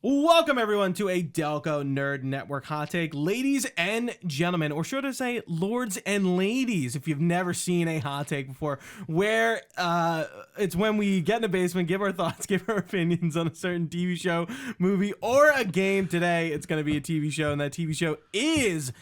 Welcome everyone to a Delco Nerd Network hot take. Ladies and gentlemen, or should I say lords and ladies, if you've never seen a hot take before, where it's when we get in the basement, give our thoughts, give our opinions on a certain TV show, movie, or a game. Today, it's going to be a TV show, and that TV show is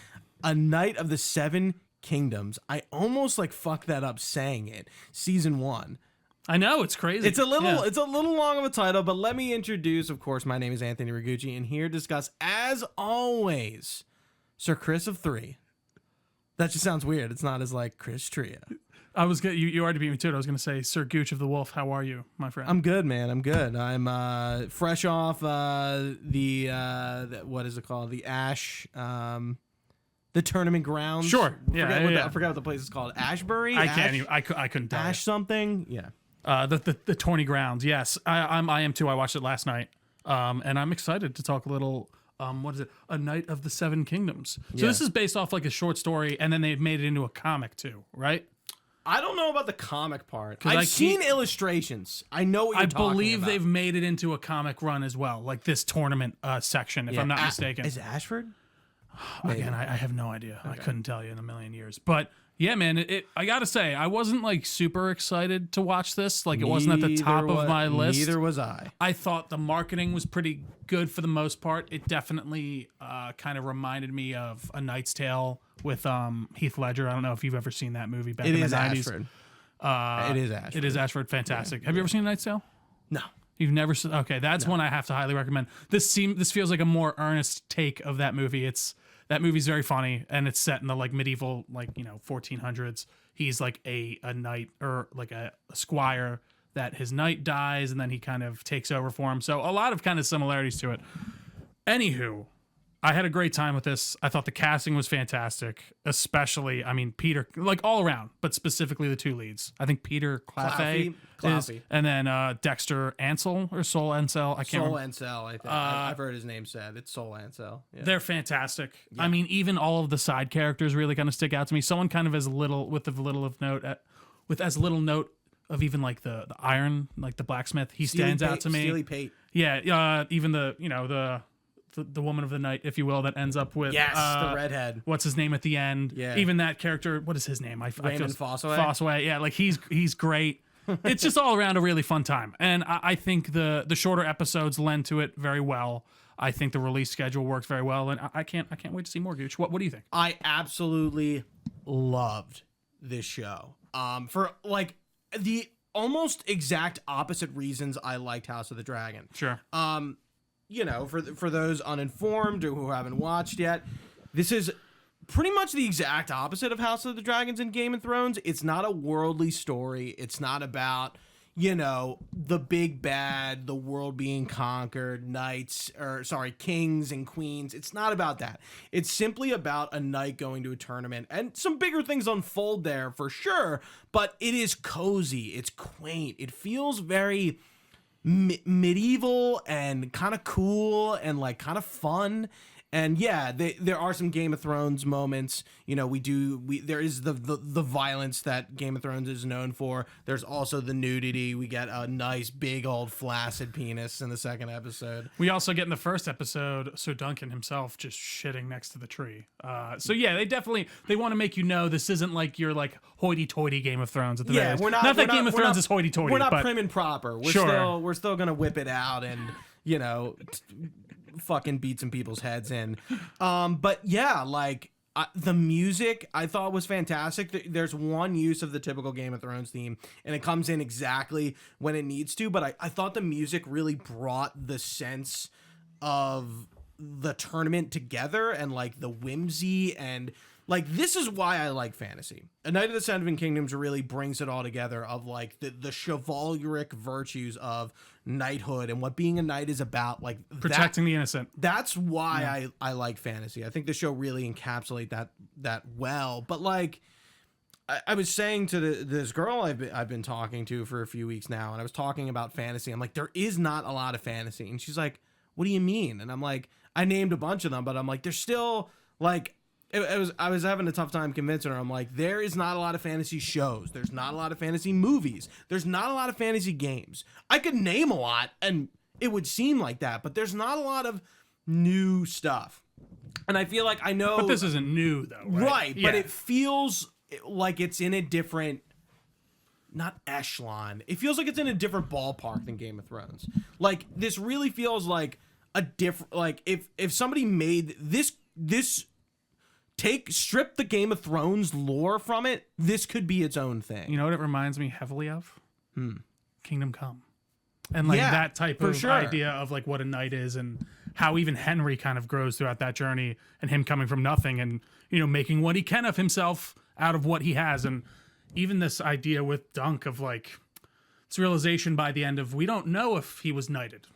A Night of the Seven Kingdoms. I almost fucked that up saying it. Season 1. I know, it's crazy. It's a little long of a title, but let me introduce, of course, my name is Anthony Ragucci, and here to discuss, as always, Sir Chris of 3. That just sounds weird. It's not as Chris Tria. I was good. You already beat me to it. I was going to say, Sir Gooch of the Wolf, how are you, my friend? I'm good, man. I'm good. I'm fresh off the what is it called? The Ash, the tournament grounds. Sure. I forgot what the place is called. Ashbury? I couldn't tell. Ash something? Yeah. The tourney grounds. Yes, I am too. I watched it last night, and I'm excited to talk a little. What is it? A Night of the Seven Kingdoms. So this is based off a short story, and then they've made it into a comic too, right? I don't know about the comic part. I've seen illustrations. I know what you're talking about. I believe they've made it into a comic run as well, like this tournament section, if I'm not mistaken. Is it Ashford? Again, I have no idea. Okay. I couldn't tell you in a million years, but. Yeah, man, I gotta say, I wasn't super excited to watch this. It wasn't at the top of my list. Neither was I. I thought the marketing was pretty good for the most part. It definitely kind of reminded me of A Knight's Tale with Heath Ledger. I don't know if you've ever seen that movie back in the 90s. Ashford. It is Ashford. It is Ashford. Fantastic. Yeah, have you ever seen A Knight's Tale? No. You've never seen? Okay, that's one I have to highly recommend. This feels like a more earnest take of that movie. That movie's very funny, and it's set in the medieval 1400s. He's a knight or a squire that his knight dies, and then he kind of takes over for him. So a lot of kind of similarities to it. Anywho, I had a great time with this. I thought the casting was fantastic, especially, Peter, all around, but specifically the two leads. I think Peter Claffey is, and then Dexter Ansel or Sol Ansel. I can't remember. Ansel, I think. I've heard his name said. It's Sol Ansel. Yeah. They're fantastic. Yeah. Even all of the side characters really kind of stick out to me. Someone kind of as little note of even the iron, the blacksmith. He stands out to me. Steely Pate. Yeah. Even the woman of the night, if you will, that ends up with the redhead. What's his name at the end? Yeah. Even that character. What is his name? Raymond Fossaway. Fossaway. Yeah, he's great. It's just all around a really fun time, and I think the shorter episodes lend to it very well. I think the release schedule works very well, and I can't wait to see more. Gooch, what do you think? I absolutely loved this show. For the almost exact opposite reasons I liked House of the Dragon. Sure. For those uninformed or who haven't watched yet, this is pretty much the exact opposite of House of the Dragons and Game of Thrones. It's not a worldly story. It's not about, the big bad, the world being conquered, kings and queens. It's not about that. It's simply about a knight going to a tournament, and some bigger things unfold there for sure, but it is cozy. It's quaint. It feels very medieval and kind of cool and kind of fun. And yeah, there are some Game of Thrones moments. There is the violence that Game of Thrones is known for. There's also the nudity. We get a nice big old flaccid penis in the second episode. We also get in the first episode Sir Duncan himself just shitting next to the tree. So yeah, they want to make this isn't your hoity-toity Game of Thrones at the very we're not that Game of Thrones is hoity-toity. We're not prim and proper. We're still gonna whip it out and fucking beat some people's heads in. But yeah, the music I thought was fantastic. There's one use of the typical Game of Thrones theme, and it comes in exactly when it needs to, but I thought the music really brought the sense of the tournament together and the whimsy, and this is why I like fantasy. A Night of the Seven Kingdoms really brings it all together of the chivalric virtues of knighthood and what being a knight is about, protecting the innocent. That's why I like fantasy. I think the show really encapsulates that well. But I was saying to this girl I've been talking to for a few weeks now, and I was talking about fantasy. I'm like, there is not a lot of fantasy, and she's like, what do you mean? And I'm like, I named a bunch of them, but I'm like, there's still I was having a tough time convincing her. I'm like, there is not a lot of fantasy shows. There's not a lot of fantasy movies. There's not a lot of fantasy games. I could name a lot, and it would seem like that, but there's not a lot of new stuff. And I feel like I know, But this isn't new though, right? right? But it feels like it's in a different, not echelon. It feels like it's in a different ballpark than Game of Thrones. Like this really feels like a different. Like if somebody made this strip the Game of Thrones lore from it, this could be its own thing. You know what it reminds me heavily of? Kingdom Come. And like that type of idea of like what a knight is and how even Henry kind of grows throughout that journey and him coming from nothing and, you know, making what he can of himself out of what he has. And even this idea with Dunk of like this realization by the end of we don't know if he was knighted.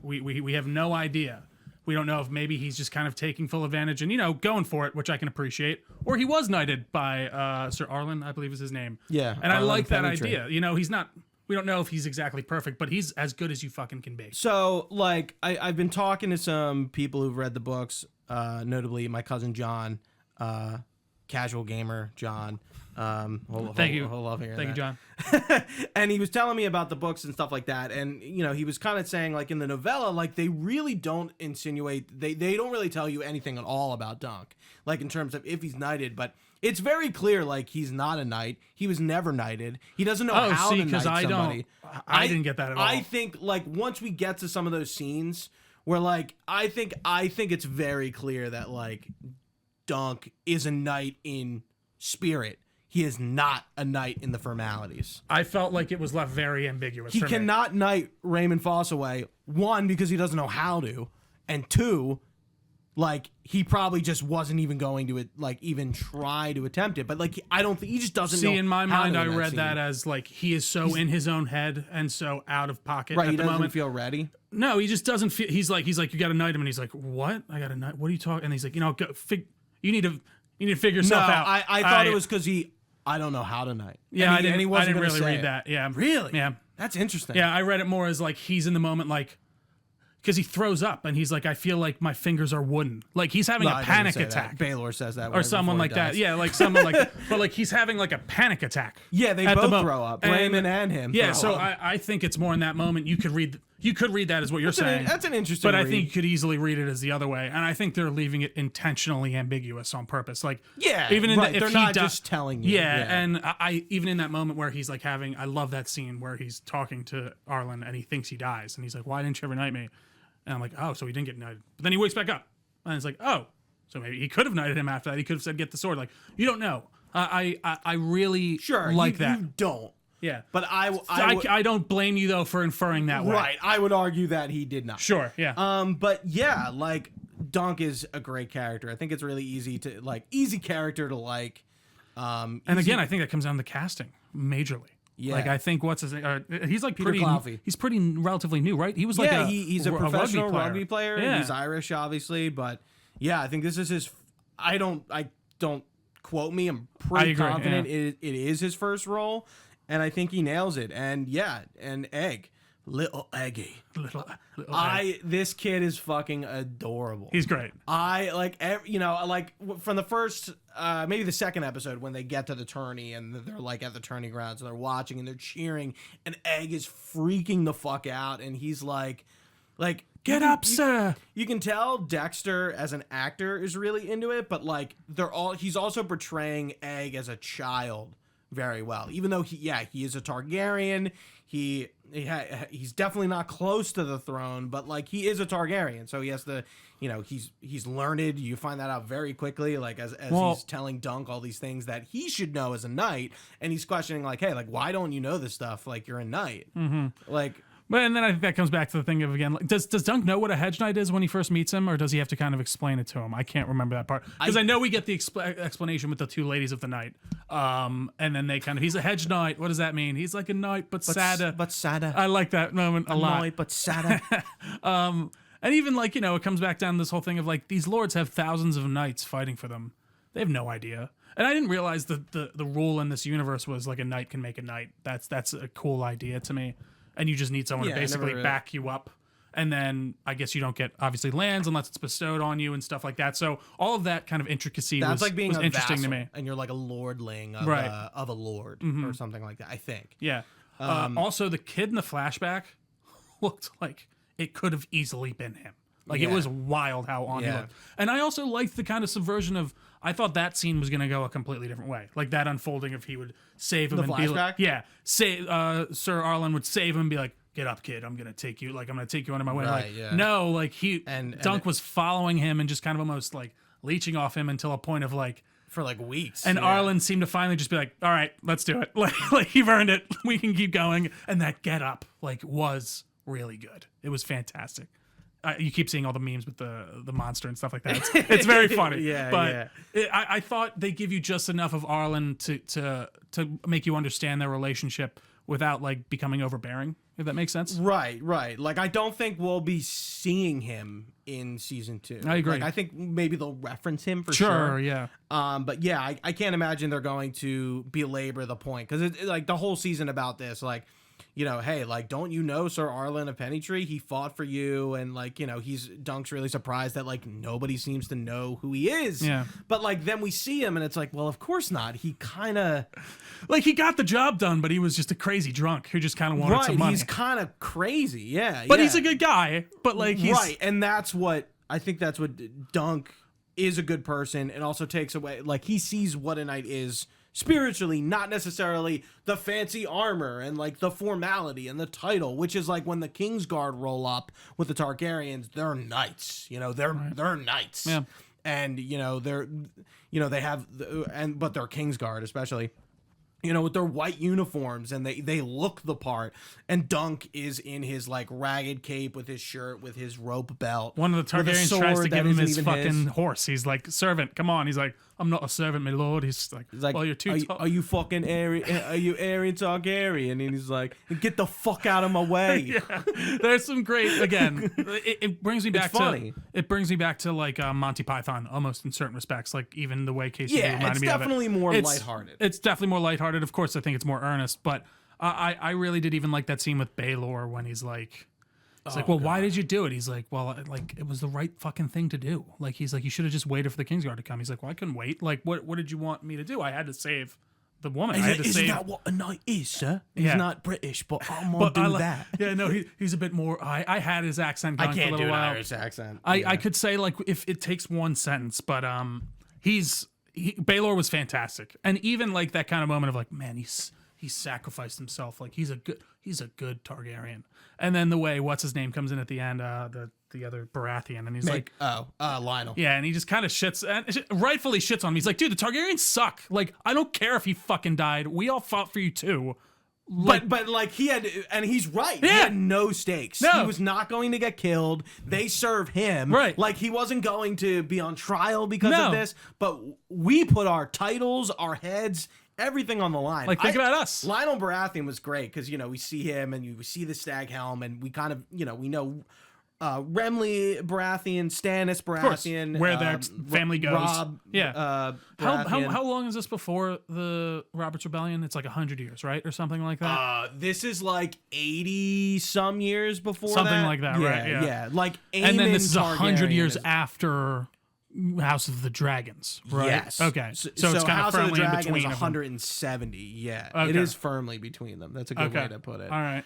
We have no idea. We don't know if maybe he's just kind of taking full advantage and, you know, going for it, which I can appreciate. Or he was knighted by Sir Arlen, I believe is his name. Yeah. And I like that idea. You know, he's not, we don't know if he's exactly perfect, but he's as good as you fucking can be. So, like, I've been talking to some people who've read the books, notably my cousin John, casual gamer John. Thank you. He'll love hearing Thank you, John. And he was telling me about the books and stuff like that. And, you know, he was kind of saying, like, in the novella, like, they really don't insinuate, they don't really tell you anything at all about Dunk, like, in terms of if he's knighted. But it's very clear, like, he's not a knight. He was never knighted. He doesn't know how to knight somebody. I didn't get that at all. I think, like, once we get to some of those scenes where, like, I think it's very clear that, like, Dunk is a knight in spirit. He is not a knight in the formalities. I felt like it was left very ambiguous. He cannot knight Raymond Foss away. One, because he doesn't know how to, and two, like he probably just wasn't even going to like even try to attempt it. But like I don't think he just doesn't know. See, in my how mind, to I in read scene. that as like he is so in his own head and so out of pocket Right, at he the doesn't moment. feel ready. No, he just doesn't feel. He's like you got to knight him, and he's like, what? I got to knight. What are you talking? And he's like, you know, you need to figure yourself out. I thought it was because I don't know how to knight. Yeah, and he wasn't I didn't really say read it. that. Yeah, Really? Yeah, that's interesting. yeah. I read it more as like he's in the moment, like because he throws up and he's like, I feel like my fingers are wooden. Like he's having a panic attack. Baylor says that, or someone like that. Yeah, like someone like, but like he's having like a panic attack. Yeah, they both throw up. Raymond and him. Yeah, throw so up. I think it's more in that moment. You could read that as what you're saying. That's an interesting. But I read. think you could easily read it as the other way, and I think they're leaving it intentionally ambiguous on purpose. Like, yeah, even in right. if They're he not just telling you. Yeah, and I even in that moment where he's like having, I love that scene where he's talking to Arlen and he thinks he dies, and he's like, "Why didn't you ever knight me?" And I'm like, "Oh, so he didn't get knighted." But then he wakes back up, and it's like, "Oh, so maybe he could have knighted him after that. He could have said, 'Get the sword.'" Like, you don't know. I really like that. You don't. Yeah, But I don't blame you though for inferring that way. Right. I would argue that he did not. Sure. Yeah. But yeah, like Dunk is a great character. I think it's really easy character to like. And again, I think that comes down to casting majorly. Yeah. Like I think what's his he's like Peter pretty Coffey. He's pretty relatively new, right? He was like he's a professional rugby player. Yeah. He's Irish, obviously, but yeah, I think this is his. I don't quote me. I'm pretty agree, confident it is his first role. And I think he nails it. And yeah, and Egg. Little Eggy. Little Egg. This kid is fucking adorable. He's great. I like, from the first, maybe the second episode when they get to the tourney and they're like at the tourney grounds and they're watching and they're cheering and Egg is freaking the fuck out and he's like, Get up, sir. You can tell Dexter as an actor is really into it, but like he's also portraying Egg as a child very well. Even though he is a Targaryen, he's definitely not close to the throne, but like he is a Targaryen, so he has to, he's learned. You find that out very quickly, like as he's telling Dunk all these things that he should know as a knight, and he's questioning like, hey, like why don't you know this stuff? Like you're a knight, like. But and then I think that comes back to the thing of again, like, does Dunk know what a hedge knight is when he first meets him, or does he have to kind of explain it to him? I can't remember that part because I know we get the explanation with the two ladies of the night, and then they kind of he's a hedge knight. What does that mean? He's like a knight, but sadder. But sadder. I like that moment a lot. Knight, but sadder. And even like it comes back down to this whole thing of like these lords have thousands of knights fighting for them. They have no idea. And I didn't realize that the rule in this universe was like a knight can make a knight. That's a cool idea to me. And you just need someone to basically back you up. And then I guess you don't get, obviously, lands unless it's bestowed on you and stuff like that. So all of that kind of intricacy was like being interesting vassal, to me. and you're like a lordling of a lord or something like that, I think. Yeah. Also, the kid in the flashback looked like it could have easily been him. Like, it Yeah. was wild how on he Yeah. looked. And I also liked the kind of subversion of, I thought that scene was going to go a completely different way. Like, that unfolding of he would save him The and be like, flashback? Sir Arlen would save him and be like, get up, kid, I'm going to take you, like, I'm going to take you under my wing. Right, Like, yeah. no, like, And Dunk was following him and just kind of almost, like, leeching off him until a point of, like, For like weeks. and yeah. Arlen seemed to finally just be like, all right, let's do it. Like you've earned it. We can keep going. And that get up, like, was really good. It was fantastic. You keep seeing all the memes with the monster and stuff like that. It's very funny. Yeah, but I thought they give you just enough of Arlen to make you understand their relationship without, like, becoming overbearing, if that makes sense. Right. Like, I don't think we'll be seeing him in season 2. I agree. Like, I think maybe they'll reference him for Sure, sure. yeah. But yeah, I can't imagine they're going to belabor the point, because it's like the whole season about this, like, you know, hey, like, don't you know Sir Arlen of Pennytree? He fought for you, and, like, you know, Dunk's really surprised that, like, nobody seems to know who he is. Yeah. But, like, then we see him, and it's like, well, of course not. He kind of Like, he got the job done, but he was just a crazy drunk who just kind of wanted some money. He's kind of crazy, yeah. But yeah. he's a good guy. But, like, he's right, and that's what I think. That's what Dunk is, a good person, and also takes away, like, he sees what a knight is spiritually, not necessarily the fancy armor and, like, the formality and the title, which is like when the Kingsguard roll up with the Targaryens, they're knights, you know, they're knights, Yeah. and you know they have but they're Kingsguard, especially, you know, with their white uniforms, and they look the part. And Dunk is in his, like, ragged cape with his shirt, with his rope belt. One of the with a Targaryens sword tries to that give him isn't his even fucking horse. He's like, servant, come on. He's like, I'm not a servant, my lord. He's like, well, you're too tall. Are you fucking Aryan? Are you Aryan Targaryen? And he's like, get the fuck out of my way. Yeah. There's some great, again, it brings me back funny. It brings me back to, like, Monty Python, almost, in certain respects. Like, even the way Casey Yeah, reminded it's me of it. definitely more It's- lighthearted. It's definitely more lighthearted. Of course, I think it's more earnest, but I really did even like that scene with Baelor when he's like, well, why did you do it? He's like, well, like, it was the right fucking thing to do. Like, he's like, you should have just waited for the Kingsguard to come. He's like, well, I couldn't wait. Like, what did you want me to do? I had to save the woman. I had to Isn't save. that what a knight is, sir? He's Yeah. not British, but I'm gonna do that. Yeah, no, he's a bit more. I had his accent going I for a can't little do an while. Irish accent. I could say, like, if it takes one sentence, but Baelor was fantastic, and even, like, that kind of moment of, like, man, he sacrificed himself, like, he's a good Targaryen. And then the way what's his name comes in at the end, the other Baratheon, and he's like, Lionel. yeah, and he just kind of shits, and rightfully shits on him. He's like, dude, the Targaryens suck. Like, I don't care if he fucking died. We all fought for you too. Like, But like, he had, and he's right. Yeah. He had no stakes. No. He was not going to get killed. They serve him. Right. Like, he wasn't going to be on trial because No. of this. But we put our titles, our heads, everything on the line. Like, think about us. Lionel Baratheon was great because, you know, we see him and we see the stag helm, and we kind of, you know, we know Renly Baratheon, Stannis Baratheon, where their family goes. Rob, Yeah. Baratheon. How long is this before the Robert's Rebellion? It's like 100 years, right, or something like that. This is like 80 some years before Something like that, yeah, right? Yeah. Like, And then this is Aemon 100 years Targaryen is- after House of the Dragons, right? Yes. Okay. So it's kind House of of the firmly in Dragon between is of them. 170. Yeah, Okay. it is firmly between them. That's a good Okay. way to put it. All right.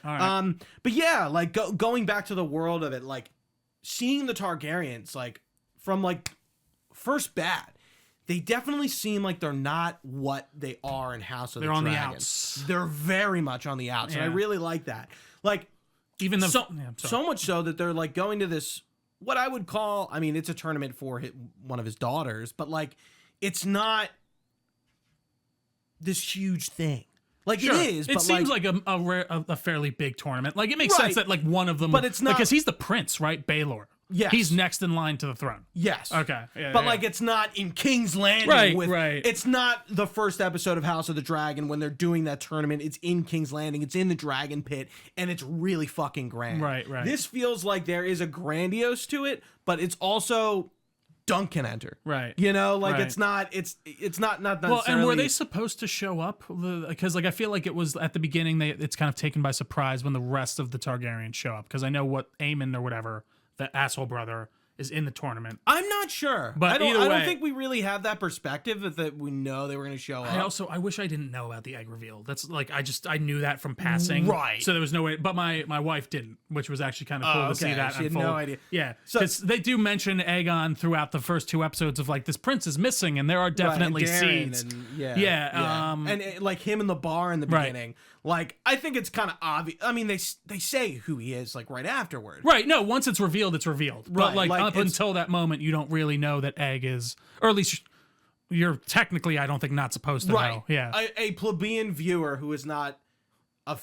But yeah, like going back to the world of it, like seeing the Targaryens, like from like first bat, they definitely seem like they're not what they are in House of They're the on the Dragon. outs. They're very much on the outs, and I Yeah. really like that. Like Even the so much so that they're like going to this, what I would call, I mean, it's a tournament for one of his daughters, but like, it's not this huge thing. Like, Sure. it is, It but seems like, like a fairly big tournament. Like, it makes Right. sense that, like, one of them, But it's not- because he's the prince, right? Baelor. Yes. He's next in line to the throne. yes. Okay. Yeah, But yeah. like, it's not in King's Landing. Right. It's not the first episode of House of the Dragon when they're doing that tournament. It's in King's Landing. It's in the Dragon Pit, and it's really fucking grand. Right. This feels like there is a grandiose to it, but it's also Dunk can enter. Right. You know, like Right. it's not necessarily. Well, and were they supposed to show up? Because, like, I feel like it was at the beginning. It's kind of taken by surprise when the rest of the Targaryens show up. Because I know what Aemon or whatever, the asshole brother, is in the tournament. I'm not sure. But I either way, don't think we really have that perspective that we know they were going to show up. I wish I didn't know about the egg reveal. That's like I knew that from passing, right? So there was no way. But my wife didn't, which was actually kind of cool to see that. She had no idea. Yeah, because they do mention Aegon throughout the first 2 episodes of like this prince is missing, and there are definitely seeds. And like him in the bar in the beginning. Like, I think it's kind of obvious. I mean, they say who he is like right afterward. Right. No, once it's revealed, it's revealed. Right, But like up it's- until that moment, you don't really know that Egg is, or at least you're technically, I don't think, not supposed to know. Yeah. A plebeian viewer who is not a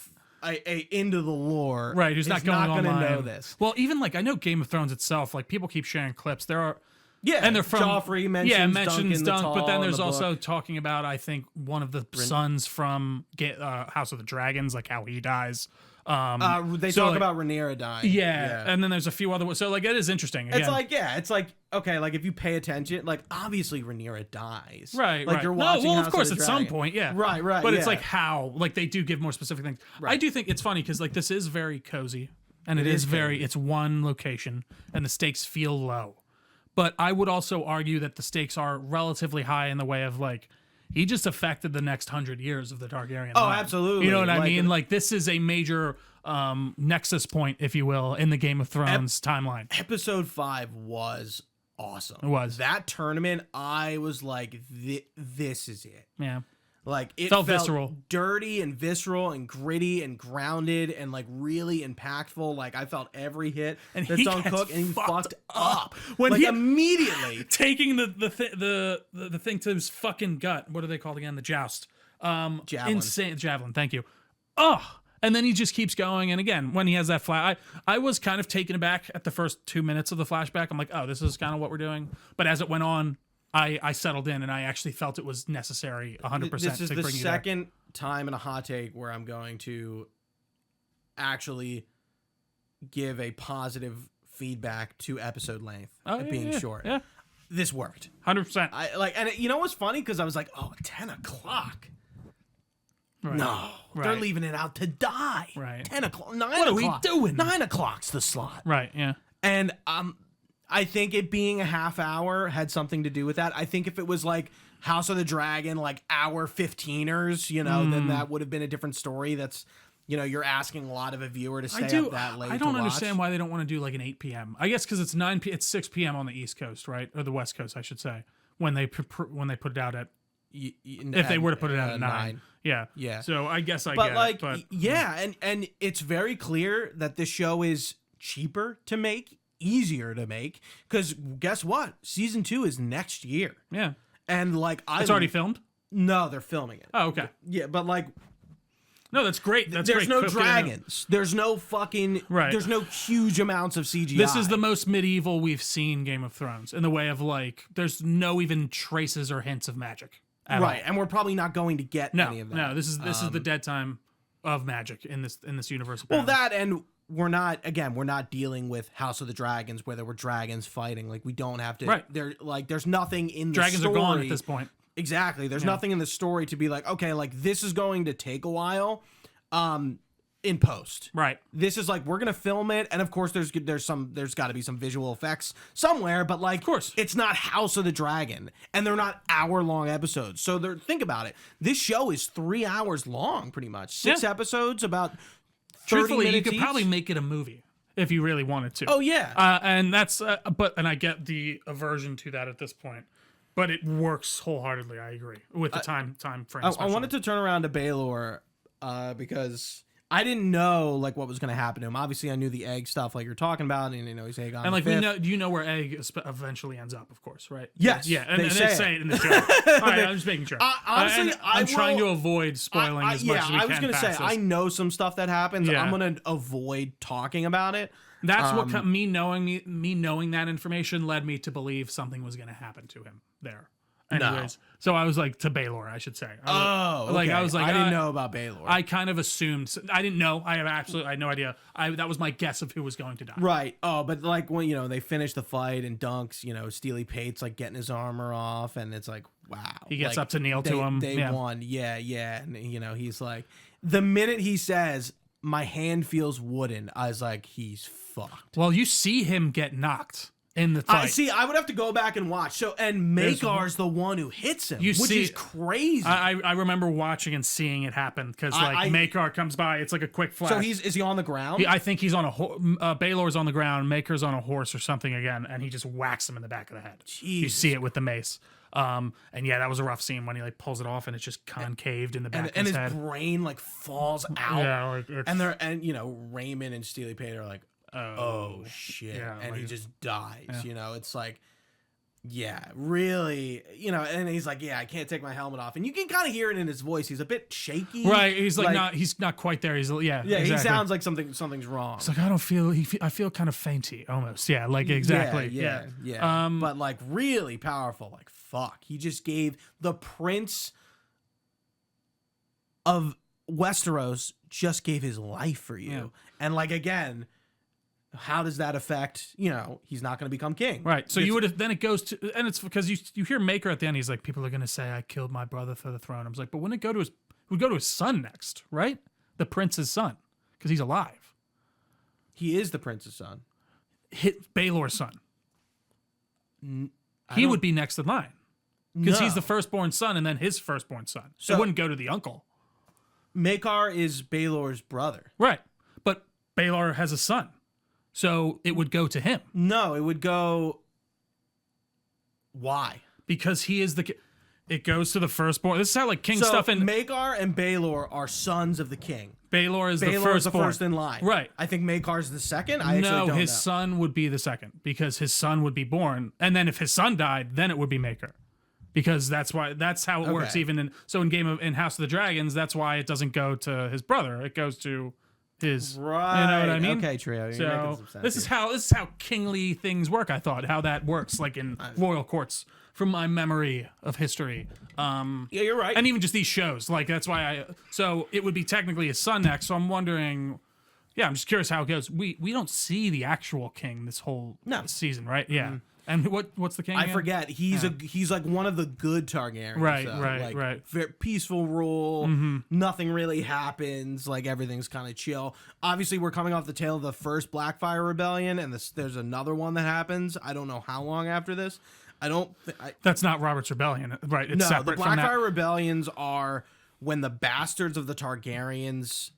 into the lore, Right, who's not going going to online. know this. Well, even like I know Game of Thrones itself, like people keep sharing clips. There are Yeah, and they're from Joffrey mentions Dunk, but then there's the also book. talking about I think one of the sons from House of the Dragons, like how he dies. They so, talk like, about Rhaenyra dying. Yeah, and then there's a few other ones. So like it is interesting. Again. It's like okay, like if you pay attention, like obviously Rhaenyra dies. Right, like right. you're watching. No, well, House of course, the at some Dragon. point, yeah. Right. But it's yeah. like how, like they do give more specific things. I do think it's funny because like this is very cozy, and it is very. It's one location, and the stakes feel low. But I would also argue that the stakes are relatively high in the way of like he just affected the next 100 years of the Targaryen. Oh, line. absolutely. You know what I Like- mean? Like this is a major nexus point, if you will, in the Game of Thrones timeline. Episode 5 was awesome. It was. That tournament. I was like, this is it. Yeah. Like it Felt visceral. dirty and visceral and gritty and grounded and like really impactful. Like I felt every hit And that's he on gets Cook and he fucked up when like he immediately. taking the thing to his fucking gut. What are they called again? The joust. Javelin. Insane javelin. Thank you. Oh, and then he just keeps going. And again, when he has that flash, I was kind of taken aback at the first 2 minutes of the flashback. I'm like, oh, this is kind of what we're doing. But as it went on, I settled in and I actually felt it was necessary 100% This is to the bring you there. second time in a hot take where I'm going to actually give a positive feedback to episode length being short. Yeah, This worked. 100%. I like, and you know what's funny? Because I was like, oh, 10 o'clock. Right. No, they're Right. leaving it out to die. Right. 10 o'clock. 9 What are we o'clock. doing? 9 o'clock's the slot. Right, yeah. And I think it being a half hour had something to do with that. I think if it was like House of the Dragon, like hour 15ers, you know, then that would have been a different story. That's, you know, you're asking a lot of a viewer to stay up that late. I don't to understand watch. why they don't want to do like an 8 p.m. I guess because it's 9 p. It's 6 p.m. on the East Coast, right, or the West Coast, I should say, when they put it out at if they were to put it out at 9. Yeah, Yeah. So I guess I But get like, it, but yeah, and it's very clear that this show is cheaper to make, easier to make, because guess what? Season 2 is next year, yeah, and like it's already filmed. No, they're filming it. Oh, okay. Yeah, but like, No, that's great. That's there's great. no Cook it in there. dragons. There's no fucking. Right. There's no huge amounts of CGI. This is the most medieval we've seen Game of Thrones in the way of like, there's no even traces or hints of magic. At right, all. and we're probably not going to get any of that. No, this is the dead time of magic in this universe. Well, apparently. that and we're not dealing with House of the Dragons where there were dragons fighting. Like we don't have to. Right. There's nothing in the dragons story. are gone at this point. Exactly. There's nothing in the story to be like, okay, like this is going to take a while, in post. Right. This is like we're gonna film it, and of course there's got to be some visual effects somewhere, but like, Of course. it's not House of the Dragon, and they're not hour-long episodes. So think about it. This show is 3 hours long, pretty much. 6 episodes, about 30 Truthfully, you minutes could each. probably make it a movie if you really wanted to. Oh yeah. And that's and I get the aversion to that at this point, but it works wholeheartedly. I agree with the time frame. I wanted to turn around to Baelor because I didn't know like what was going to happen to him. Obviously, I knew the egg stuff like you're talking about, and you know he's Aegon. and like the we Fifth. know, do you know where Egg eventually ends up? Of course, right? Yes, yeah, and they they say say it. it in the show. All right, I'm just making sure. Honestly, And I'm trying to will- avoid spoiling as much as we I can. was gonna say past I this. know some stuff that happens. Yeah. I'm gonna avoid talking about it. That's what me knowing that information led me to believe something was going to happen to him there. Anyways, so I was like to Baelor, I should say. Okay. I was like, I didn't know about Baelor. I kind of assumed. I didn't know. I had no idea. That was my guess of who was going to die. Right. Oh, but like when they finish the fight and Dunk's, Steely Pate's like getting his armor off, and it's like, wow. He gets like, up to kneel to him. They Yeah. won. Yeah, and he's like, the minute he says, "My hand feels wooden," I was like, he's fucked. Well, you see him get knocked in the fight. I would have to go back and watch. So, and Makar's the one who hits him, which is crazy. I remember watching and seeing it happen because Makar comes by. It's like a quick flash. So is he on the ground? I think he's on Baylor's on the ground. Makar's on a horse or something again, and he just whacks him in the back of the head. Jesus. You see it with the mace. And yeah, that was a rough scene when he like pulls it off and it's just concaved in the back of his head. And his brain like falls out. Yeah, and you know, Raymond and Steely Pate are like, oh shit, yeah, and like, he just dies. Yeah. You know, it's like, yeah, really, you know, and he's like, yeah, I can't take my helmet off, and you can kind of hear it in his voice. He's a bit shaky, right? He's like he's not quite there. He's exactly. He sounds like something's wrong. It's like I feel kind of fainty almost. Yeah, like exactly. Yeah. But like really powerful. Like fuck, he just gave the Prince of Westeros just gave his life for you, and like again. How does that affect, you know, he's not going to become king. Right. So you would have, then it goes to, and it's because you hear Makar at the end, he's like, people are going to say I killed my brother for the throne. I was like, but wouldn't it would go to his son next, right? The prince's son, because he's alive. He is the prince's son. Baelor's son. He would be next in line. Because he's the firstborn son and then his firstborn son. So it wouldn't go to the uncle. Makar is Baelor's brother. Right. But Baelor has a son. So it would go to him. No, it would go. Why? Because he is it goes to the firstborn. This is how like king stuff. And Makar and Baelor are sons of the king. Baelor is the first in line. Right. I think Makar's the second. His son would be the second because his son would be born, and then if his son died, then it would be Makar. Because that's how it works. Even in House of the Dragons, that's why it doesn't go to his brother. It goes to his, right. You know what I mean? Okay, Trio. So this is how kingly things work. I thought how that works, like in royal courts, from my memory of history. Yeah, you're right. And even just these shows, like that's why so it would be technically his son next. So I'm wondering. Yeah, I'm just curious how it goes. We don't see the actual king this whole season, right? Yeah. Mm-hmm. And what's the king? I forget. He's like one of the good Targaryens. Right. Very peaceful rule. Mm-hmm. Nothing really happens. Like everything's kind of chill. Obviously, we're coming off the tail of the first Blackfire Rebellion, and there's another one that happens. I don't know how long after this. That's not Robert's Rebellion, right? It's separate the Blackfire Rebellions are when the bastards of the Targaryens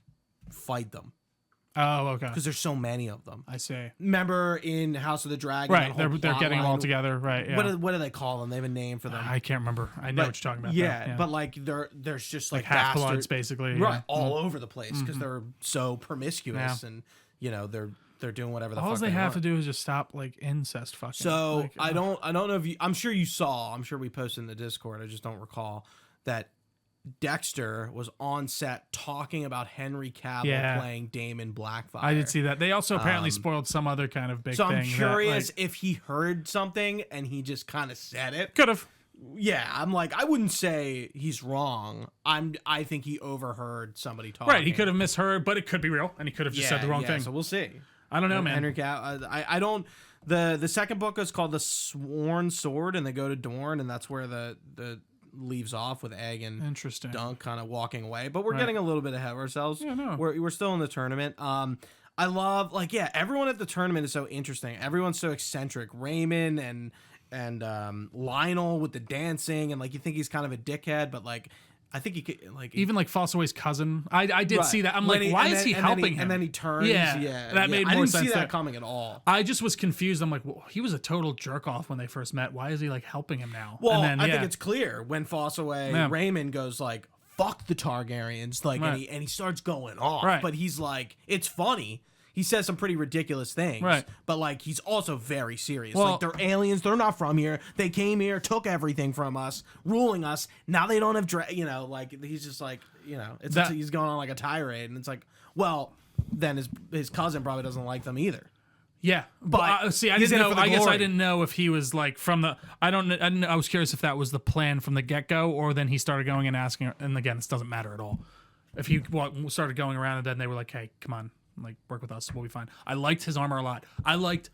fight them. Oh, okay. Because there's so many of them. I see. Remember in House of the Dragon? Right, they're getting them all together. Right. Yeah. What do they call them? They have a name for them. I can't remember. I know what you're talking about. Yeah, but like there's just like half bloods basically, right, all over the place because they're so promiscuous and you know they're doing whatever the fuck they have want. to do is just stop like incest fucking. So like, I don't know if I'm sure you saw. I'm sure we posted in the Discord. I just don't recall that. Dexter was on set talking about Henry Cavill playing Daemon Blackfire. I did see that. They also apparently spoiled some other kind of big thing. So I'm curious if he heard something and he just kind of said it. Could have. Yeah, I'm like, I wouldn't say he's wrong. I think he overheard somebody talking. Right, he could have misheard, but it could be real, and he could have just said the wrong thing. So we'll see. I don't know, man. Henry Cavill. I don't. The second book is called The Sworn Sword, and they go to Dorne, and that's where the leaves off with Egg and Dunk kind of walking away, but we're getting a little bit ahead of ourselves. Yeah, no. We're still in the tournament. I love everyone at the tournament is so interesting. Everyone's so eccentric. Raymond and Lionel with the dancing and like you think he's kind of a dickhead, but like I think he could like even like Fossaway's cousin. I did see that. I'm like, why is he helping him? And then he turns. Yeah, that made more sense. I didn't see that coming at all. I just was confused. I'm like, well, he was a total jerk off when they first met. Why is he like helping him now? Well, I think it's clear when Fossaway Raymond goes like, "Fuck the Targaryens," like, and he starts going off. Right. But he's like, it's funny. He says some pretty ridiculous things, right? But like, he's also very serious. Well, like, they're aliens. They're not from here. They came here, took everything from us, ruling us. Now they don't have, like he's just like, he's going on like a tirade, and it's like, well, then his cousin probably doesn't like them either. Yeah, but see, I didn't know. I guess I didn't know if he was like from the. I don't. I was curious if that was the plan from the get go, or then he started going and asking. And again, this doesn't matter at all. If he started going around and then they were like, "Hey, come on." Like work with us, we'll be fine. I liked his armor a lot. I liked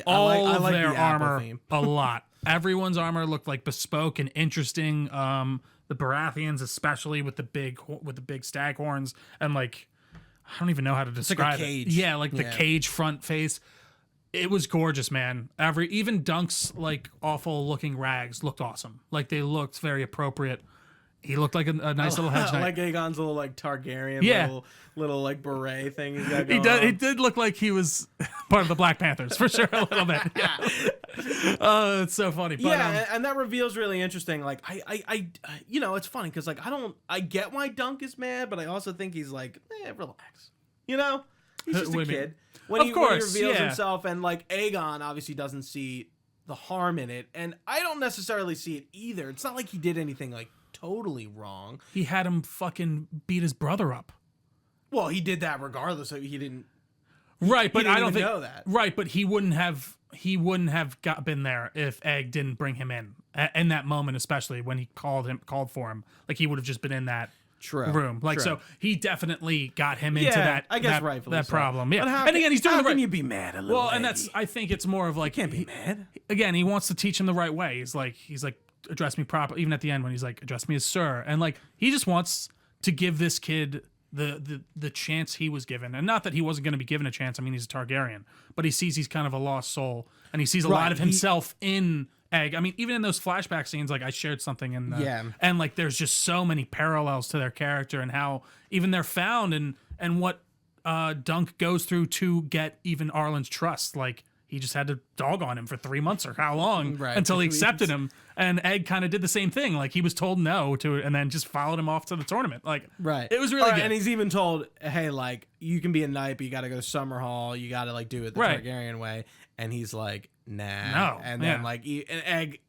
all of their armor a lot. Everyone's armor looked like bespoke and interesting. The Baratheons, especially with the big stag horns, and like I don't even know how to describe it. Like a cage. Yeah, like the cage front face. It was gorgeous, man. Even Dunk's like awful looking rags looked awesome. Like they looked very appropriate. He looked like a nice little hedge knight. Like Aegon's little like Targaryen little like beret thing he's got going He on. did look like he was part of the Black Panthers for sure, a little bit. Yeah. Oh, it's so funny. But, and that reveal's really interesting. Like I you know, it's funny because like I get why Dunk is mad, but I also think he's like, relax. You know, he's just a kid. When he reveals himself, and like Aegon obviously doesn't see the harm in it, and I don't necessarily see it either. It's not like he did anything like totally wrong. He had him fucking beat his brother up. Well, he did that regardless. So he didn't. Right, but I don't think know that. Right, but he wouldn't have been there if Egg didn't bring him in that moment, especially when he called for him. Like he would have just been in that room. Like so, he definitely got him into that. I guess rightfully that so. problem. Yeah, and again, he's doing how the right. Can you be mad a little? Well, and I think it's more of like can't be mad. Again, he wants to teach him the right way. He's like address me properly. Even at the end when he's like address me as sir, and like he just wants to give this kid the chance he was given, and not that he wasn't going to be given a chance. I mean, he's a Targaryen, but he sees he's kind of a lost soul, and he sees a lot of himself in Egg. I mean, even in those flashback scenes, like I shared something in and like there's just so many parallels to their character and how even they're found and what Dunk goes through to get even Arlen's trust. Like he just had to dog on him for 3 months or how long until he accepted him. And Egg kind of did the same thing. Like he was told no to it and then just followed him off to the tournament. Like it was really good. And he's even told, hey, like you can be a knight, but you got to go to Summer Hall. You got to like do it the Targaryen way. And he's like, nah. No. And then like and Egg,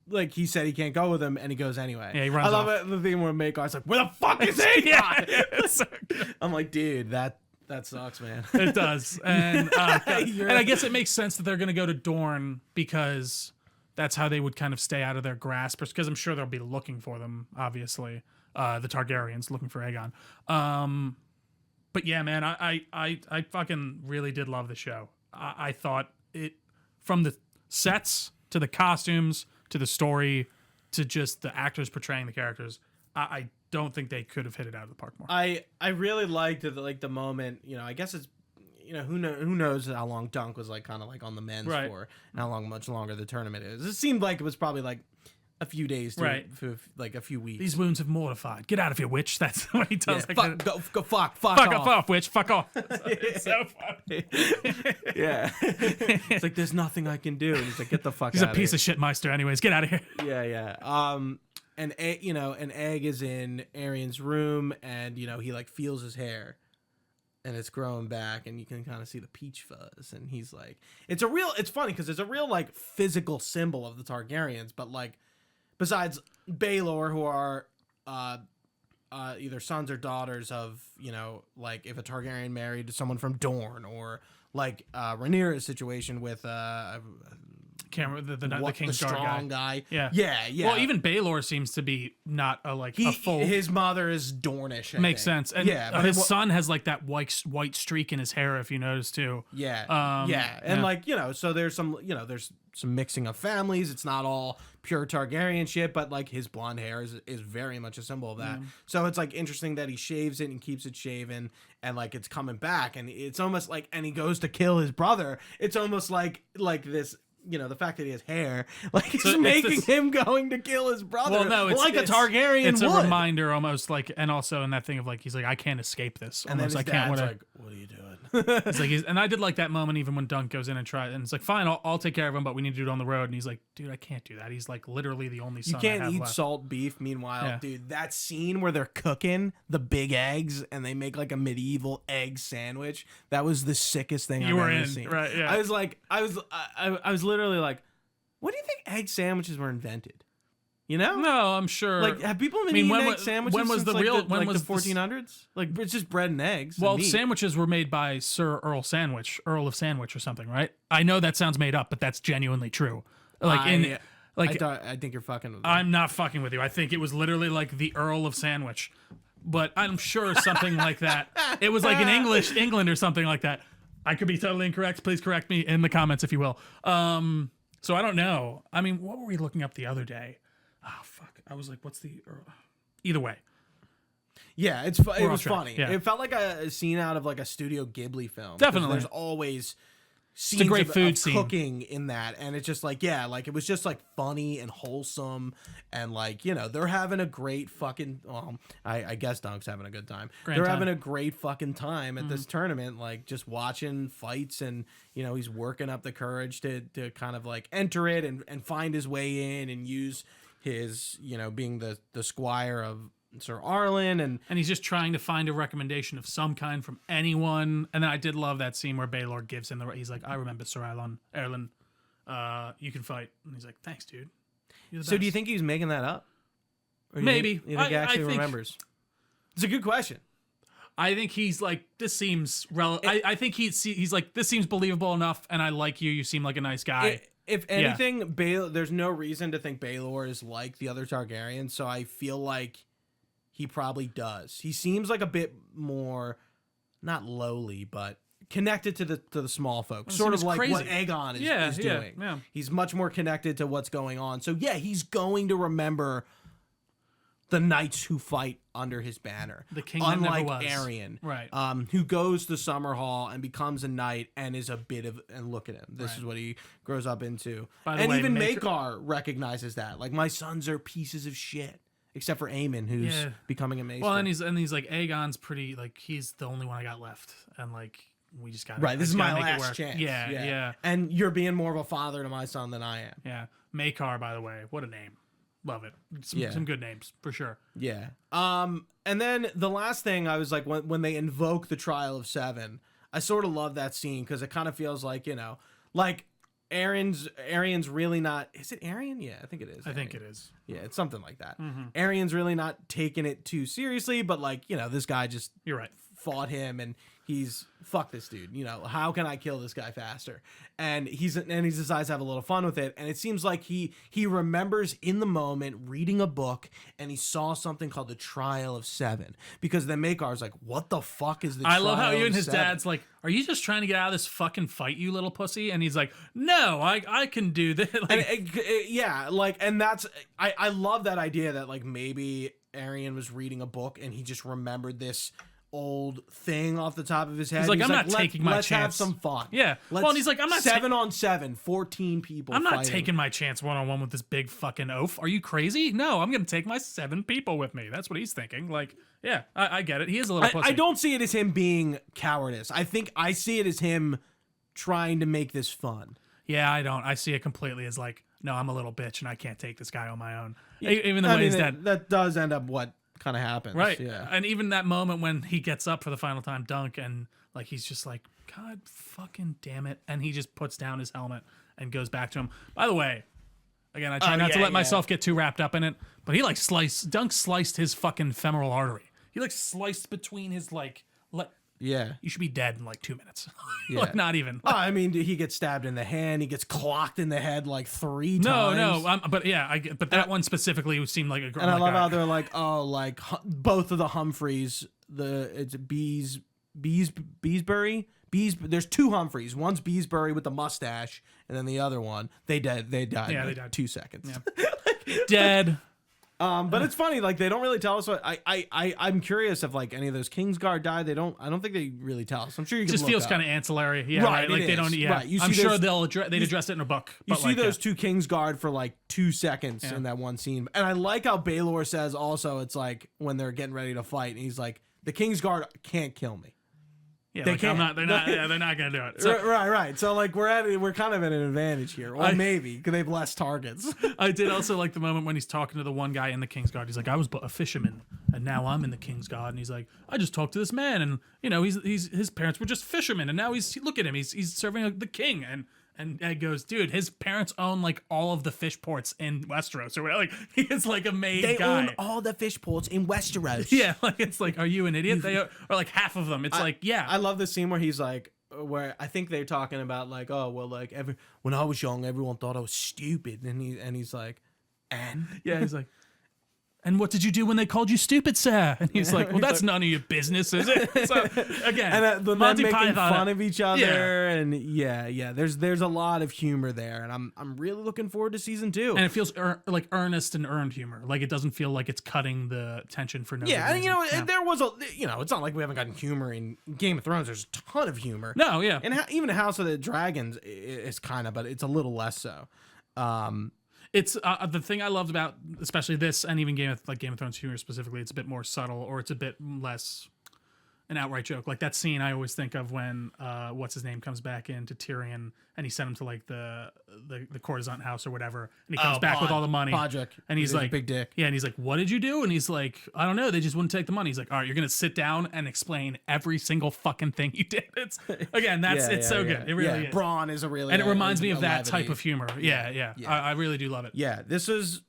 like he said he can't go with him, and he goes anyway. Yeah, he runs I love off. it. The thing where Makear's like, where the fuck is Aegon? I'm like, dude, that sucks, man. It does. And I guess it makes sense that they're going to go to Dorne because that's how they would kind of stay out of their grasp. Because I'm sure they'll be looking for them, obviously. The Targaryens looking for Aegon. But yeah, man, I fucking really did love the show. I thought it, from the sets to the costumes to the story to just the actors portraying the characters, I don't think they could have hit it out of the park more. I really liked the moment, you know, I guess it's, you know, who knows how long Dunk was like kind of like on the men's for and how much longer the tournament is. It seemed like it was probably like a few days to like a few weeks. These wounds have mortified. Get out of here, witch. That's what he tells fuck off, witch. Fuck off. It's so funny. Yeah. It's like there's nothing I can do. And he's like, get the fuck He's out of here. He's a piece of shit meister anyways. Get out of here. Yeah. And you know, an Egg is in Arian's room, and you know he like feels his hair, and it's growing back, and you can kind of see the peach fuzz, and he's like, it's funny because it's a real like physical symbol of the Targaryens, but like besides Baelor, who are either sons or daughters of, you know, like if a Targaryen married someone from Dorne, or like Rhaenyra's situation with the King's Guard strong guy. Yeah. Well, even Baelor seems to be not a full. His mother is Dornish. Makes sense. And but his son has like that white streak in his hair, if you notice too. And like, you know, so there's some mixing of families. It's not all pure Targaryen shit, but like his blonde hair is very much a symbol of that. So it's like interesting that he shaves it and keeps it shaven, and like it's coming back, and it's almost like, and he goes to kill his brother. It's almost like this. You know, the fact that he has hair, like it's making him going to kill his brother. Well, no, it's like a Targaryen. It's would. a reminder, almost like, and also in that thing of like, he's like, I can't escape this. And almost, then his dad's like, what are you doing? It's like and I did like that moment even when Dunk goes in and tries, and it's like, fine, I'll take care of him, but we need to do it on the road. And he's like, dude, I can't do that. He's like literally the only son you can't I have eat left. salt beef. Meanwhile, dude, that scene where they're cooking the big eggs and they make like a medieval egg sandwich, that was the sickest thing I've ever seen. Right? Yeah. I was like, I was literally like, when do you think egg sandwiches were invented? You know? No, I'm sure. Like, have people been eating egg sandwiches when was since the like real the, when like was the 1400s? Like, it's just bread and eggs. Well, and meat. sandwiches were made by Sir Earl of Sandwich or something, right? I know that sounds made up, but that's genuinely true. Like I think you're fucking with me. I'm not fucking with you. I think it was literally like the Earl of Sandwich, but I'm sure something like that. It was like in England or something like that. I could be totally incorrect. Please correct me in the comments if you will. So I don't know. I mean, what were we looking up the other day? Oh, fuck. I was like, what's the... Either way. Yeah, it was funny. Yeah. It felt like a scene out of like a Studio Ghibli film. Definitely. There's always scenes great of food scene. cooking in that, and it's just like, yeah, like it was just like funny and wholesome, and like, you know, they're having a great fucking I guess Dunk's having a good time. They're having a great fucking time at this tournament, like just watching fights, and you know, he's working up the courage to kind of like enter it and find his way in and use his, you know, being the squire of Sir Arlen, and he's just trying to find a recommendation of some kind from anyone. And then I did love that scene where Baylor gives him he's like, I remember Sir Erlen, you can fight. And he's like, thanks, dude. You're the so best. do you think he's making that up? Or Maybe. you think he actually I think, remembers? It's a good question. I think he's like, this seems I think he's like, this seems believable enough, and I like you. You seem like a nice guy. If anything, Baylor, there's no reason to think Baylor is like the other Targaryens, so I feel like he probably does. He seems like a bit more, not lowly, but connected to the small folks. Sort of like crazy. What Aegon is doing. Yeah. He's much more connected to what's going on. So yeah, he's going to remember the knights who fight under his banner. The king unlike that never was. Arryn, right? Who goes to Summerhall and becomes a knight and is a bit of, and look at him. This right. is what he grows up into. And way, even Maekar recognizes that. Like, my sons are pieces of shit. Except for Aemon, who's becoming a maester. Well, and he's like, Aegon's pretty, like, he's the only one I got left, and like, we just got right. This is my last chance. Yeah. And you're being more of a father to my son than I am. Yeah, Maekar, by the way, what a name. Love it. Some good names for sure. Yeah. And then the last thing I was like, when they invoke the Trial of Seven, I sort of love that scene because it kind of feels like, you know, like Arian's really not. Is it Aryan? Yeah, I think it is. I think it is. Yeah, it's something like that. Mm-hmm. Aryan's really not taking it too seriously, but like, you know, this guy just you're right. Fought him, and he's fuck this dude. You know, how can I kill this guy faster? And he decides to have a little fun with it. And it seems like he remembers in the moment reading a book, and he saw something called the Trial of Seven. Because then Maekar's like, "What the fuck is the?" I love how even his Seven? Dad's like, "Are you just trying to get out of this fucking fight, you little pussy?" And he's like, "No, I can do this." Like, yeah, like, and that's I love that idea that like maybe Aryan was reading a book and he just remembered this old thing off the top of his head. He's like, I'm not taking my chance. Let's have some fun. Yeah. Well, and he's like, I'm not 7-on-7, 14 people. I'm not fighting. taking my chance one-on-one with this big fucking oaf. Are you crazy? No, I'm gonna take my 7 people with me. That's what he's thinking. Like, yeah, I get it. He is a little pussy. I don't see it as him being cowardice. I see it as him trying to make this fun. Yeah, I don't. I see it completely as like, no, I'm a little bitch and I can't take this guy on my own. Even the way he's dead. That does end up what kind of happens, right? Yeah, and even that moment when he gets up for the final time, Dunk, and like he's just like, God fucking damn it, and he just puts down his helmet and goes back to him. By the way, again, I try not to let myself get too wrapped up in it, but he like Dunk sliced his fucking femoral artery. He like sliced between his yeah. You should be dead in like 2 minutes. Yeah. Like not even. I mean, he gets stabbed in the hand. He gets clocked in the head like 3 times. No. But yeah, but that one specifically seemed like a. And I love how they're like, oh, like both of the Humphreys. It's Beesbury. There's 2 Humphreys. One's Beesbury with the mustache, and then the other one they died. Yeah, they died 2 seconds. Yeah. Dead. But it's funny, like they don't really tell us what I'm curious if like any of those Kingsguard died. I don't think they really tell us. I'm sure you can just look feels up. kind of ancillary. Yeah, right. Like they don't. Yeah, right. You see I'm sure they'd address it in a book. You see those 2 Kingsguard for like 2 seconds in that one scene, and I like how Baylor says also it's like when they're getting ready to fight, and he's like, the Kingsguard can't kill me. Yeah, they like, can't. They're not gonna do it. So, right. So like we're kind of at an advantage here, or maybe because they have less targets. I did also like the moment when he's talking to the one guy in the Kingsguard. He's like, I was a fisherman, and now I'm in the Kingsguard. And he's like, I just talked to this man, and you know, his parents were just fishermen, and now look at him, he's serving the king, and Ed goes, dude, his parents own like all of the fish ports in Westeros, or whatever. Like he is like a made guy. They own all the fish ports in Westeros. Yeah, like it's like, are you an idiot? They are, or like half of them. It's like, yeah. I love the scene where he's like, where I think they're talking about like, oh well, like when I was young, everyone thought I was stupid, and he's like, and yeah, he's like, and what did you do when they called you stupid, sir? And he's like, well, that's none of your business, is it? So again, and the men Monty making Python fun of each other, and there's a lot of humor there, and I'm really looking forward to season 2. And it feels like earnest and earned humor. Like it doesn't feel like it's cutting the tension for no Yeah, reason. and there was it's not like we haven't gotten humor in Game of Thrones. There's a ton of humor. No, yeah. And even House of the Dragons is kind of, but it's a little less so. It's the thing I loved about especially this and even Game of Thrones humor specifically. It's a bit more subtle, or it's a bit less an outright joke. Like that scene I always think of when what's his name comes back into Tyrion and he sent him to like the courtesan house or whatever, and he comes back with all the money. Podrick. And he's like, big dick. Yeah, and he's like, what did you do? And he's like, I don't know. They just wouldn't take the money. He's like, all right, you're gonna sit down and explain every single fucking thing you did. It's again, it's so good. It really is. Braun is a really, and it reminds me of that levity. type of humor. Yeah. I really do love it. Yeah, this is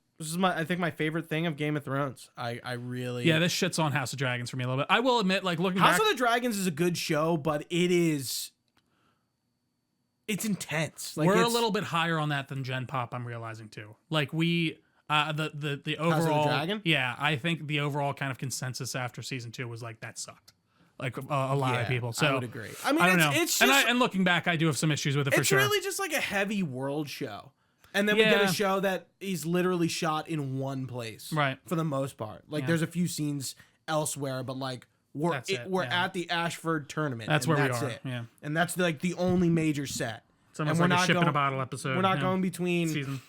I think my favorite thing of Game of Thrones. I really this shit's on House of Dragons for me a little bit. I will admit, like looking House back, of the Dragons is a good show, but it's intense. Like we're a little bit higher on that than Gen Pop. I'm realizing too. Like we, the overall, House of the Dragon? Yeah, I think the overall kind of consensus after season 2 was like that sucked. Like a lot of people. So I would agree. I mean, I don't know. It's just, and looking back, I do have some issues with it for sure. It's really just like a heavy world show. And then we get a show that is literally shot in one place, right? For the most part, like there's a few scenes elsewhere, but like we're at the Ashford tournament. That's where we are. It. Yeah, and that's like the only major set. It's almost like a ship in a bottle episode. We're not going between season.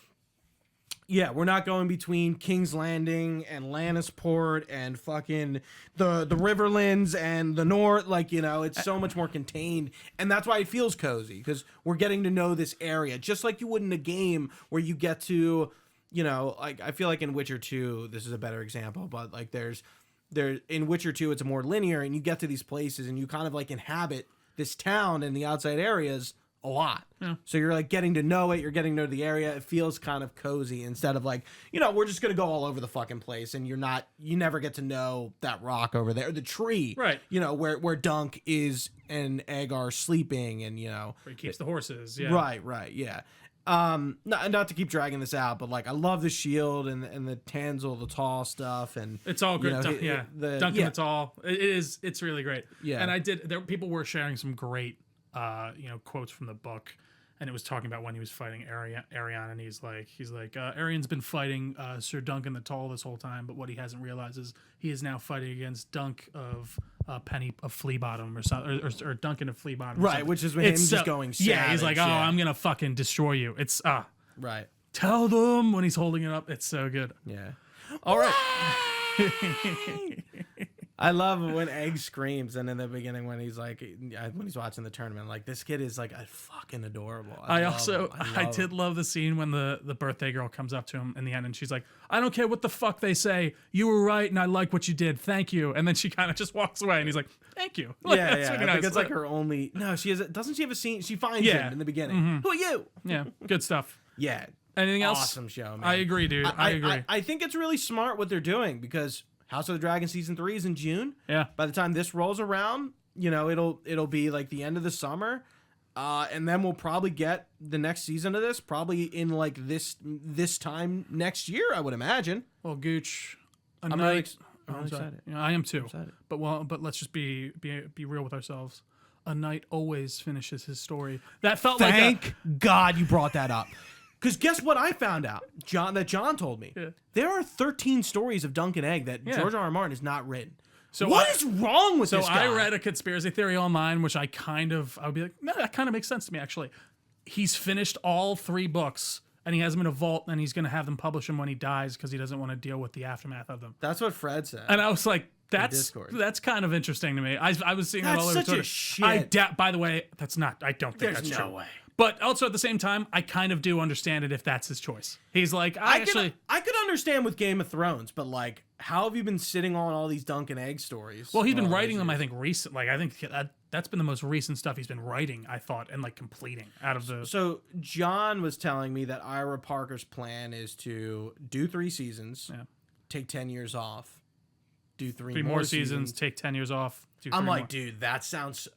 Yeah, we're not going between King's Landing and Lannisport and fucking the Riverlands and the North. Like, it's so much more contained. And that's why it feels cozy, because we're getting to know this area. Just like you would in a game where you get to, like, I feel like in Witcher 2, this is a better example, but like in Witcher 2, it's more linear, and you get to these places and you kind of like inhabit this town and the outside areas a lot. Yeah. So you're like getting to know it, you're getting to know the area. It feels kind of cozy instead of like, we're just going to go all over the fucking place, and you never get to know that rock over there, the tree, right? Where Dunk is and Egg are sleeping, and where he keeps the horses. Yeah. Right. Yeah. Not to keep dragging this out, but like I love the shield and the Tanzil, the tall stuff, and it's all good. Duncan the tall. It's really great. Yeah. And people were sharing some great quotes from the book, and it was talking about when he was fighting Arion, and he's like Arion's been fighting Sir Duncan the Tall this whole time, but what he hasn't realized is he is now fighting against Dunk of Penny of Flea Bottom or Duncan of Flea Bottom, right? Which is when him just going savage. Yeah, he's like, I'm gonna fucking destroy you. It's right. Tell them when he's holding it up. It's so good. Yeah. All right. I love when Egg screams, and in the beginning when he's watching the tournament, like, this kid is like a fucking adorable. I did love the scene when the birthday girl comes up to him in the end, and she's like, I don't care what the fuck they say, you were right, and I like what you did, thank you. And then she kind of just walks away, and he's like, thank you. Like, yeah. Really I nice. think it's like her only. No, doesn't she have a scene? She finds him in the beginning. Mm-hmm. Who are you? Yeah, good stuff. Yeah. Anything else? Awesome show, man. I agree, dude. I agree. I think it's really smart what they're doing, because House of the Dragon season 3 is in June. Yeah. By the time this rolls around, it'll be like the end of the summer, and then we'll probably get the next season of this probably in like this time next year, I would imagine. Well, Gooch, I'm excited. I am too. But let's just be real with ourselves. A knight always finishes his story. That felt Thank God you brought that up. Because guess what I found out? John told me. Yeah. There are 13 stories of Dunk and Egg that George R. R. Martin has not written. So what is wrong with this guy? I read a conspiracy theory online, which I would be like, no, that kind of makes sense to me, actually. He's finished all 3 books, and he has them in a vault, and he's going to have them publish them when he dies because he doesn't want to deal with the aftermath of them. That's what Fred said. And I was like, that's kind of interesting to me. I was seeing that all over Twitter. That's such a shit. By the way, I don't think that's true. There's no way. But also at the same time, I kind of do understand it if that's his choice. He's like, I could understand with Game of Thrones, but like, how have you been sitting on all these Dunk and Egg stories? Well, he's been writing them, I think, recent. Like, I think that's been the most recent stuff he's been writing, I thought, and like completing out of the. So John was telling me that Ira Parker's plan is to do 3 seasons, take 10 years off, do 3 more seasons, take 10 years off. I'm like, dude, that sounds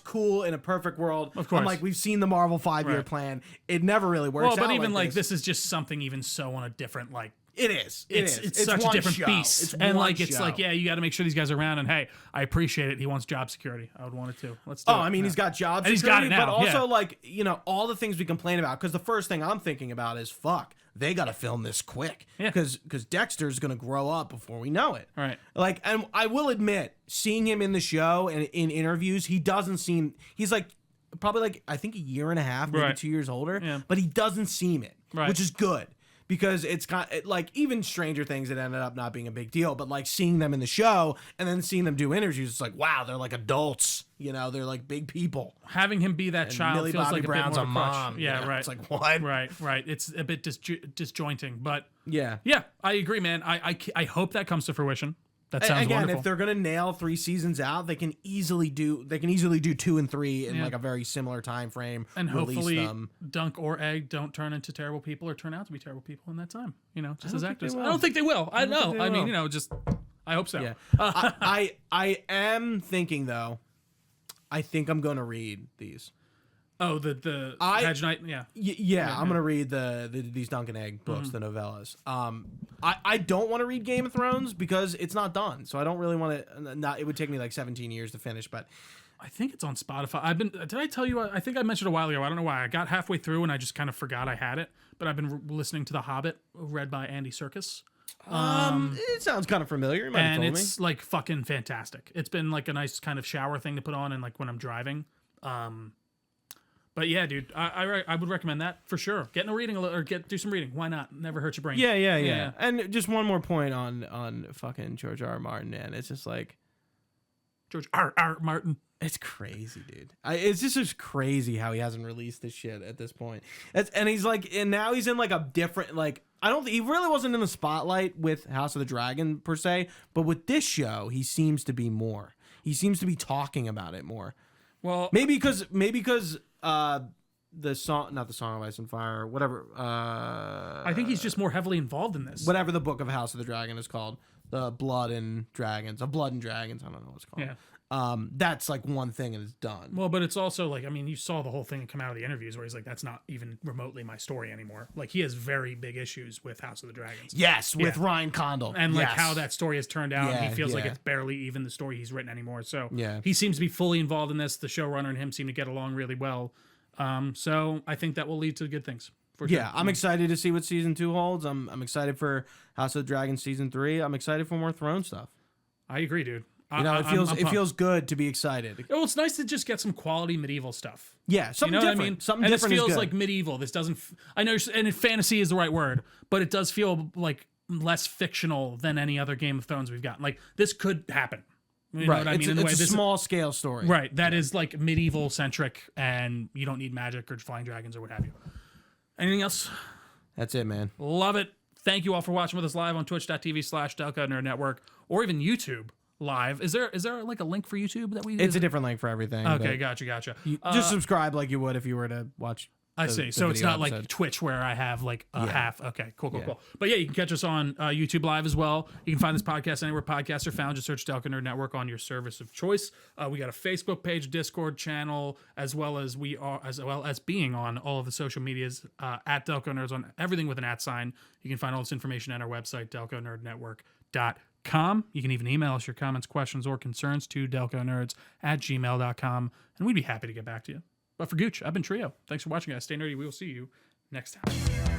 cool in a perfect world. Of course. I'm like, we've seen the Marvel 5-year plan. It never really works. Well, but even like this is just something even so on a different like It is. It's such a one different show. beast. It's and one like, it's show. like, yeah, you got to make sure these guys are around. And hey, I appreciate it. He wants job security. I would want it too. Let's do it. Oh, I mean, he's got jobs, and he's got it now. but also like, you know, all the things we complain about. Because the first thing I'm thinking about is, fuck, they got to film this quick. Yeah. Because Dexter's gonna grow up before we know it. Right. Like, and I will admit, seeing him in the show and in interviews, he doesn't seem. He's like probably like I think a year and a half, maybe 2 years older. Yeah. But he doesn't seem it, which is good. Because it's got like even Stranger Things, it ended up not being a big deal, but like seeing them in the show and then seeing them do interviews, it's like, wow, they're like adults, you know, they're like big people. Having him be that And child Millie feels Bobby like Brown's a bit more a of a crutch. mom. Yeah, you know? right. It's like what? Right. It's a bit disjointing, but Yeah. I agree, man. I hope that comes to fruition. That sounds Again, wonderful. if they're gonna nail 3 seasons out, they can easily do 2 and 3 in like a very similar time frame. And release hopefully them. Dunk or Egg don't turn into terrible people or turn out to be terrible people in that time. You know, just as actors. will. I don't think they will. I know. they I mean, will. you know, just I hope so. Yeah. I am thinking though, I think I'm gonna read these. Oh, the Hedge Knight, yeah. Yeah, I'm gonna read these Dunk and Egg books, the novellas. I don't want to read Game of Thrones because it's not done, so I don't really want to. Not it would take me like 17 years to finish, but I think it's on Spotify. Did I tell you? I think I mentioned a while ago. I don't know why. I got halfway through and I just kind of forgot I had it. But I've been listening to The Hobbit, read by Andy Serkis. it sounds kind of familiar. You might have And told it's like fucking fantastic. It's been like a nice kind of shower thing to put on and like when I'm driving. But yeah, dude, I would recommend that for sure. Get in a reading or do some reading. Why not? Never hurt your brain. Yeah. And just one more point on fucking George R. Martin, man. It's just like George R. Martin. it's crazy, dude. It's just crazy how he hasn't released this shit at this point. And he's like, and now he's in like a different like. He really wasn't in the spotlight with House of the Dragon per se, but with this show, he seems to be more. He seems to be talking about it more. Well, Maybe because the song, not the Song of Ice and Fire, whatever. I think he's just more heavily involved in this. Whatever the book of House of the Dragon is called, the Blood and Dragons, I don't know what it's called. Yeah. That's like one thing and it's done. Well, but it's also like, I mean, you saw the whole thing come out of the interviews where he's like, that's not even remotely my story anymore. Like, he has very big issues with House of the Dragons. Yes, with Yeah. Ryan Condal. And like Yes. how that story has turned out, and he feels like yeah. it's barely even the story he's written anymore. So Yeah. he seems to be fully involved in this. The showrunner and him seem to get along really well. So I think that will lead to good things. For sure. Yeah, I'm excited to see what season 2 holds. I'm excited for House of the Dragon season 3. I'm excited for more Throne stuff. I agree, dude. You know, I'm pumped. feels good to be excited. Well, it's nice to just get some quality medieval stuff. Yeah, something You know different. what I mean? Something and different this is feels good. like medieval. This doesn't. I know, and fantasy is the right word, but it does feel like less fictional than any other Game of Thrones we've gotten. Like this could happen. You know right. what I mean? In the way It's a this small scale story. right. That is like medieval centric, and you don't need magic or flying dragons or what have you. Anything else? That's it, man. Love it. Thank you all for watching with us live on twitch.tv/Delco Nerd Network or even YouTube live. Is there like a link for YouTube that we? It's a different link for everything. Okay, but gotcha. just subscribe like you would if you were to watch. I the- see. the So it's video not like episode. Twitch where I have like a Yeah. half. Okay, cool. Yeah. But yeah, you can catch us on YouTube Live as well. You can find this podcast anywhere podcasts are found. Just search Delco Nerd Network on your service of choice. We got a Facebook page, Discord channel, as well as being on all of the social medias at Delco Nerds on everything with an @sign. You can find all this information at our website, delconerdnetwork.com. You can even email us your comments, questions, or concerns to delconerds@gmail.com, and we'd be happy to get back to you. But for Gooch, I've been Trio. Thanks for watching, guys. Stay nerdy. We will see you next time.